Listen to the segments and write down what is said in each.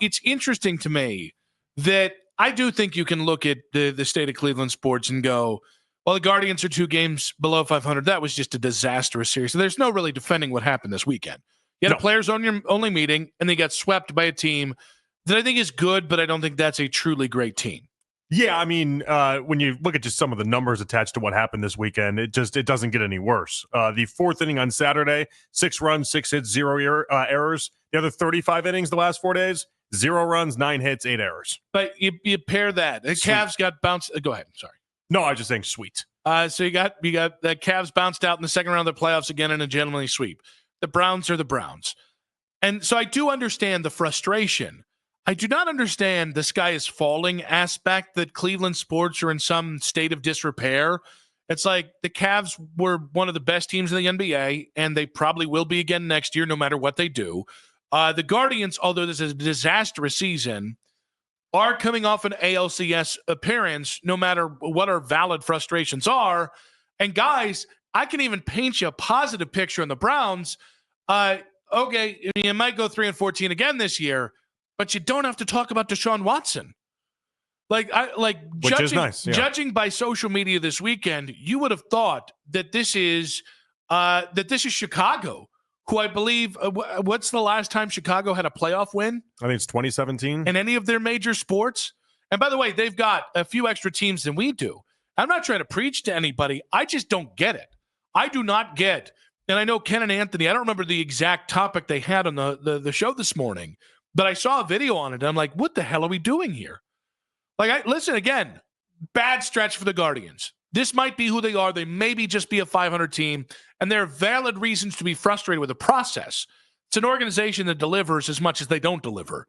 it's interesting to me that I do think you can look at the state of Cleveland sports and go, well, the Guardians are 2 games below 500. That was just a disastrous series. So there's no really defending what happened this weekend. You had a players-only meeting, and they got swept by a team that I think is good, but I don't think that's a truly great team. Yeah, I mean, when you look at just some of the numbers attached to what happened this weekend, it doesn't get any worse. The 4th inning on Saturday, 6 runs, 6 hits, 0 errors. The other 35 innings the last 4 days, 0 runs, 9 hits, 8 errors. But you pair that. The Cavs got bounced. Go ahead. Sorry. No, I was just saying sweet. So you got the Cavs bounced out in the second round of the playoffs again in a gentlemanly sweep. The Browns are the Browns. And so I do understand the frustration. I do not understand the sky is falling aspect that Cleveland sports are in some state of disrepair. It's like the Cavs were one of the best teams in the NBA, and they probably will be again next year no matter what they do. The Guardians, although this is a disastrous season, are coming off an ALCS appearance no matter what our valid frustrations are. And guys, I can even paint you a positive picture in the Browns. Okay, you might go 3-14 again this year, but you don't have to talk about Deshaun Watson. Which is nice. Yeah. Judging by social media this weekend, you would have thought that this is Chicago, who I believe. What's the last time Chicago had a playoff win? I think it's 2017. In any of their major sports. And by the way, they've got a few extra teams than we do. I'm not trying to preach to anybody. I just don't get it. I do not get. And I know Ken and Anthony. I don't remember the exact topic they had on the show this morning. But I saw a video on it, and I'm like, what the hell are we doing here? Listen, again, bad stretch for the Guardians. This might be who they are. They maybe just be a 500 team, and there are valid reasons to be frustrated with the process. It's an organization that delivers as much as they don't deliver.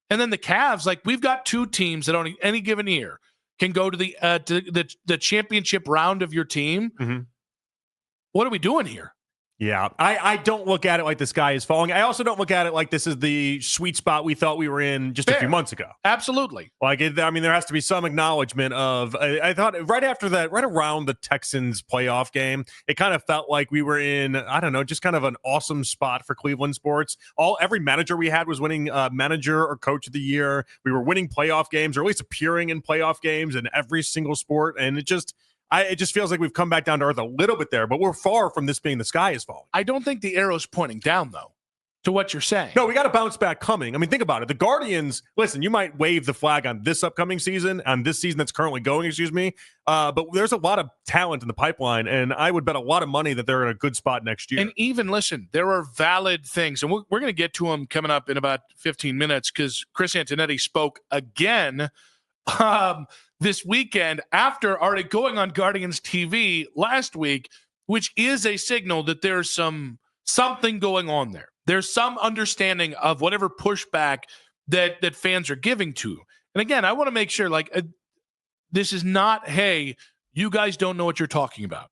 And then the Cavs, we've got 2 teams that on any given year can go to the championship round of your team. Mm-hmm. What are we doing here? Yeah, I don't look at it like the sky is falling. I also don't look at it like this is the sweet spot we thought we were in just a few months ago. Absolutely. There has to be some acknowledgement of, I thought right after that, right around the Texans playoff game, it kind of felt like we were in, I don't know, just kind of an awesome spot for Cleveland sports. Every manager we had was winning manager or coach of the year. We were winning playoff games, or at least appearing in playoff games in every single sport. And it just feels like we've come back down to earth a little bit there, but we're far from this being the sky is falling. I don't think the arrow's pointing down, though, to what you're saying. No, we got a bounce back coming. I mean, think about it. The Guardians, listen, you might wave the flag on this upcoming season, on this season that's currently going, but there's a lot of talent in the pipeline, and I would bet a lot of money that they're in a good spot next year. And even, listen, there are valid things, and we're going to get to them coming up in about 15 minutes because Chris Antonetti spoke again this weekend after already going on Guardians TV last week, which is a signal that there's something going on there. There's some understanding of whatever pushback that fans are giving to. And again, I want to make sure this is not, hey, you guys don't know what you're talking about.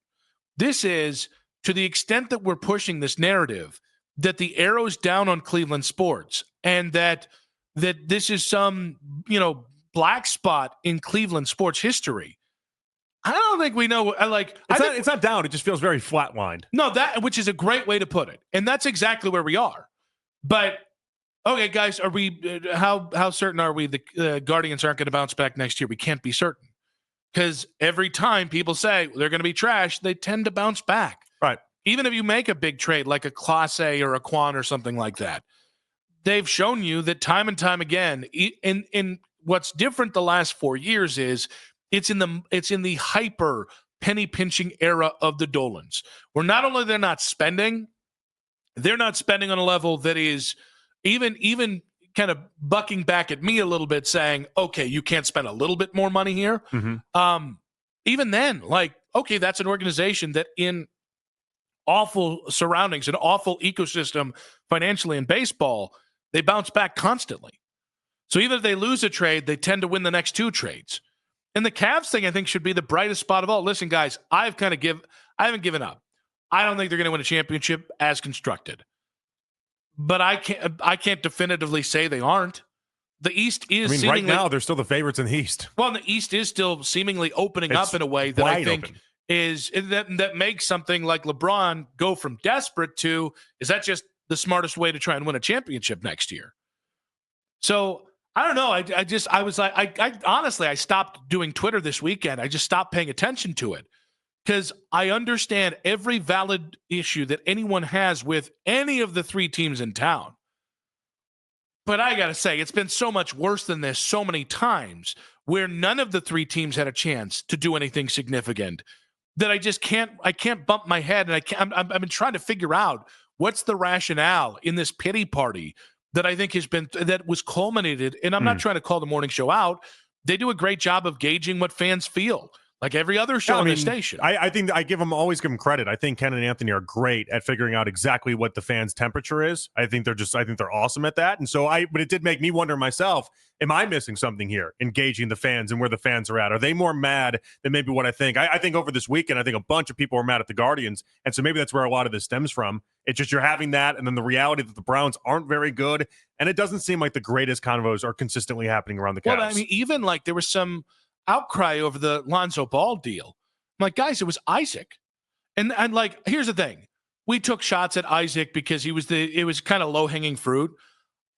This is, to the extent that we're pushing this narrative, that the arrow's down on Cleveland sports and that this is some, black spot in Cleveland sports history. I don't think we know. It's not down. It just feels very flatlined. No, which is a great way to put it, and that's exactly where we are. But okay, guys, are we? How certain are we the Guardians aren't going to bounce back next year? We can't be certain because every time people say they're going to be trash, they tend to bounce back. Right. Even if you make a big trade like a Clase or a Quan or something like that, they've shown you that time and time again. In what's different the last 4 years is it's in the hyper penny pinching era of the Dolans, where not only they're not spending on a level that is even kind of bucking back at me a little bit, saying, okay, you can't spend a little bit more money here. Mm-hmm. Even then, okay, that's an organization that in awful surroundings, an awful ecosystem financially in baseball, they bounce back constantly. So even if they lose a trade, they tend to win the next 2 trades. And the Cavs thing, I think, should be the brightest spot of all. Listen, guys, I haven't given up. I don't think they're going to win a championship as constructed. But I can't definitively say they aren't. The East is seemingly, right now, they're still the favorites in the East. Well, and the East is still seemingly opening up in a way that I think is that makes something like LeBron go from desperate to, is that just the smartest way to try and win a championship next year? So I don't know. I was like, I honestly, I stopped doing Twitter this weekend. I just stopped paying attention to it because I understand every valid issue that anyone has with any of the three teams in town. But I got to say, it's been so much worse than this so many times where none of the three teams had a chance to do anything significant that I can't bump my head. And I've been trying to figure out what's the rationale in this pity party that I think that was culminated. And I'm not trying to call the morning show out. They do a great job of gauging what fans feel. Like every other show on the station. I think I always give them credit. I think Ken and Anthony are great at figuring out exactly what the fans' temperature is. I think they're awesome at that. And so but it did make me wonder myself, am I missing something here? Engaging the fans and where the fans are at. Are they more mad than maybe what I think? I think over this weekend, I think a bunch of people were mad at the Guardians. And so maybe that's where a lot of this stems from. It's just you're having that. And then the reality that the Browns aren't very good. And it doesn't seem like the greatest convos are consistently happening around the Cavs. Well, I mean, even like there was some outcry over the Lonzo Ball deal. I'm like, guys, it was Isaac. And like, here's the thing. We took shots at Isaac because it was kind of low-hanging fruit.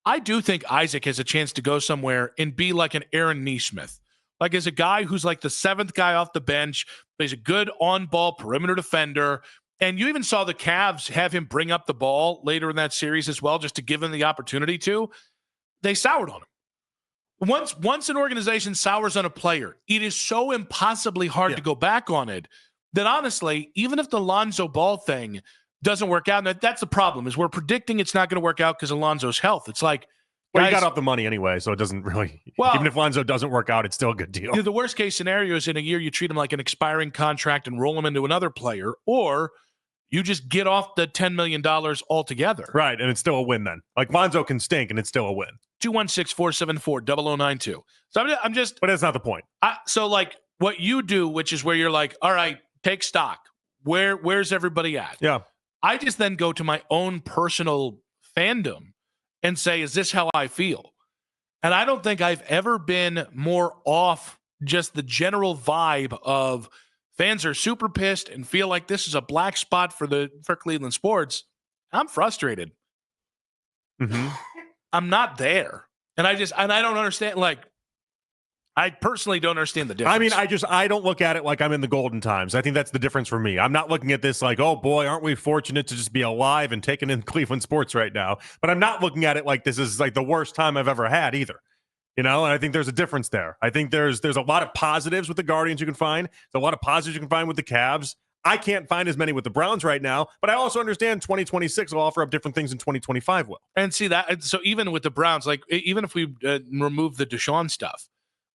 I do think Isaac has a chance to go somewhere and be like an Aaron Nesmith. Like as a guy who's like the seventh guy off the bench, but he's a good on-ball perimeter defender. And you even saw the Cavs have him bring up the ball later in that series as well, just to give him the opportunity to. They soured on him. Once an organization sours on a player, it is so impossibly hard to go back on it that honestly, even if the Lonzo Ball thing doesn't work out, and that's the problem, is we're predicting it's not going to work out because of Lonzo's health. It's like, well, guys, you got off the money anyway, so it doesn't really. Well, even if Lonzo doesn't work out, it's still a good deal. The worst case scenario is in a year you treat him like an expiring contract and roll him into another player, or you just get off the $10 million altogether. Right, and it's still a win then. Like Lonzo can stink, and it's still a win. 216-474-0092. So I'm just. But that's not the point. So like what you do, which is where you're like, all right, take stock. Where's everybody at? Yeah. I just then go to my own personal fandom and say, is this how I feel? And I don't think I've ever been more off just the general vibe of fans are super pissed and feel like this is a black spot for Cleveland sports. I'm frustrated. Mm-hmm. I'm not there. And I don't understand. Like, I personally don't understand the difference. I mean, I don't look at it like I'm in the golden times. I think that's the difference for me. I'm not looking at this like, oh boy, aren't we fortunate to just be alive and taking in Cleveland sports right now. But I'm not looking at it like this is like the worst time I've ever had either. You know, and I think there's a difference there. I think there's a lot of positives with the Guardians you can find. There's a lot of positives you can find with the Cavs. I can't find as many with the Browns right now, but I also understand 2026 will offer up different things than 2025 will. And see that. So even with the Browns, like even if we remove the Deshaun stuff,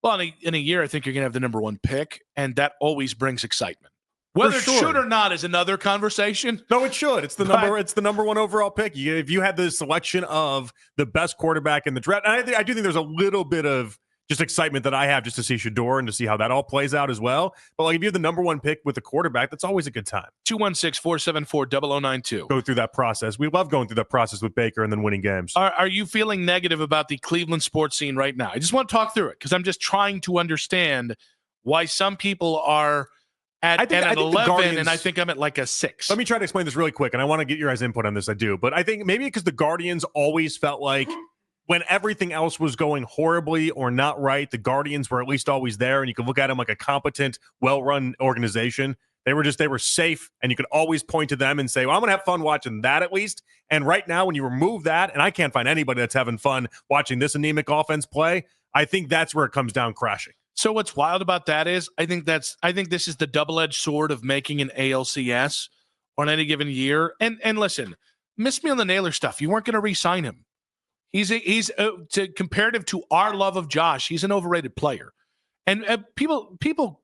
well, in a year, I think you're going to have the number one pick, and that always brings excitement. Whether it should or not is another conversation. No, it should. It's the number one overall pick. If you had the selection of the best quarterback in the draft, and I do think there's a little bit of just excitement that I have just to see Shador and to see how that all plays out as well. But like if you have the number one pick with a quarterback, that's always a good time. 216-474-0092. Go through that process. We love going through that process with Baker and then winning games. Are you feeling negative about the Cleveland sports scene right now? I just want to talk through it because I'm just trying to understand why some people are at an 11 and I think I'm at like a 6. Let me try to explain this really quick, and I want to get your guys' input on this. I do. But I think maybe because the Guardians always felt like when everything else was going horribly or not right, the Guardians were at least always there, and you could look at them like a competent, well-run organization. They were safe, and you could always point to them and say, well, I'm going to have fun watching that at least. And right now, when you remove that, and I can't find anybody that's having fun watching this anemic offense play, I think that's where it comes down crashing. So what's wild about that is I think this is the double-edged sword of making an ALCS on any given year. And listen, miss me on the Naylor stuff. You weren't going to re-sign him. He's comparative to our love of Josh, he's an overrated player. And people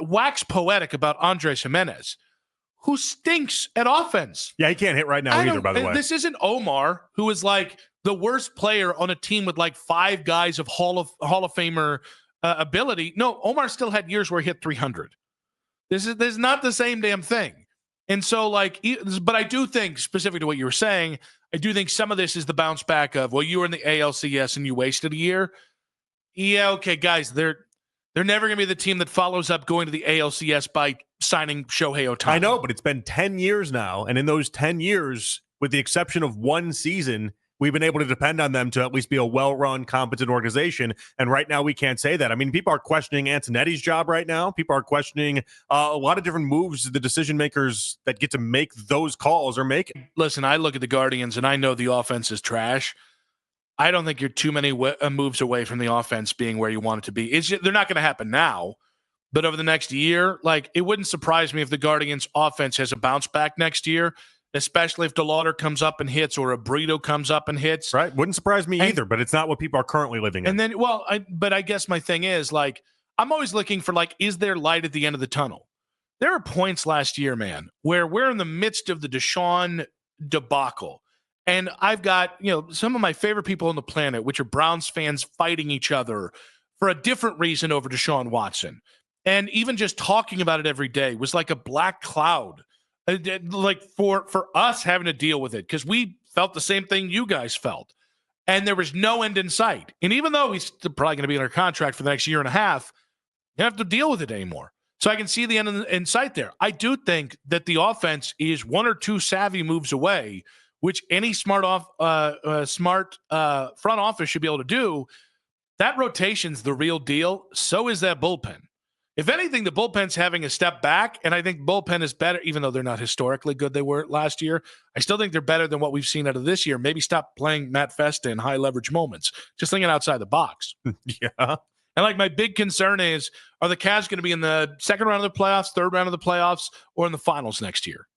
wax poetic about Andres Jimenez, who stinks at offense. Yeah, he can't hit right now either, by the way. This isn't Omar, who is like the worst player on a team with like 5 guys of Hall of Famer ability. No, Omar still had years where he hit 300. This is not the same damn thing. And so, but I do think, specific to what you were saying, I do think some of this is the bounce back of, well, you were in the ALCS and you wasted a year. Yeah, okay, guys, they're never going to be the team that follows up going to the ALCS by signing Shohei Ohtani. I know, but it's been 10 years now, and in those 10 years, with the exception of one season, we've been able to depend on them to at least be a well-run, competent organization. And right now, we can't say that. I mean, people are questioning Antonetti's job right now. People are questioning a lot of different moves the decision makers that get to make those calls are making. Listen, I look at the Guardians, and I know the offense is trash. I don't think you're too many moves away from the offense being where you want it to be. They're not going to happen now, but over the next year, like, it wouldn't surprise me if the Guardians' offense has a bounce back next year, especially if DeLauder comes up and hits or a Brito comes up and hits. Right. Wouldn't surprise me either, but it's not what people are currently living in. And then, but I guess my thing is, like, I'm always looking for, like, is there light at the end of the tunnel? There are points last year, man, where we're in the midst of the Deshaun debacle. And I've got, some of my favorite people on the planet, which are Browns fans, fighting each other for a different reason over Deshaun Watson. And even just talking about it every day was like a black cloud, like for us having to deal with it, because we felt the same thing you guys felt. And there was no end in sight. And even though he's probably going to be under contract for the next year and a half, you don't have to deal with it anymore. So I can see the end in sight there. I do think that the offense is one or two savvy moves away, which any smart front office should be able to do. That rotation's the real deal. So is that bullpen. If anything, the bullpen's having a step back, and I think bullpen is better, even though they're not historically good they were last year. I still think they're better than what we've seen out of this year. Maybe stop playing Matt Festa in high-leverage moments. Just thinking outside the box. Yeah. And, like, my big concern is, are the Cavs going to be in the second round of the playoffs, third round of the playoffs, or in the finals next year?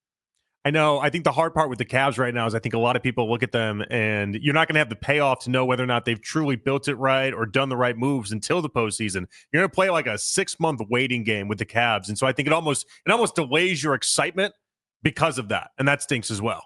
I know. I think the hard part with the Cavs right now is I think a lot of people look at them and you're not going to have the payoff to know whether or not they've truly built it right or done the right moves until the postseason. You're going to play like a 6-month waiting game with the Cavs. And so I think it almost delays your excitement because of that. And that stinks as well.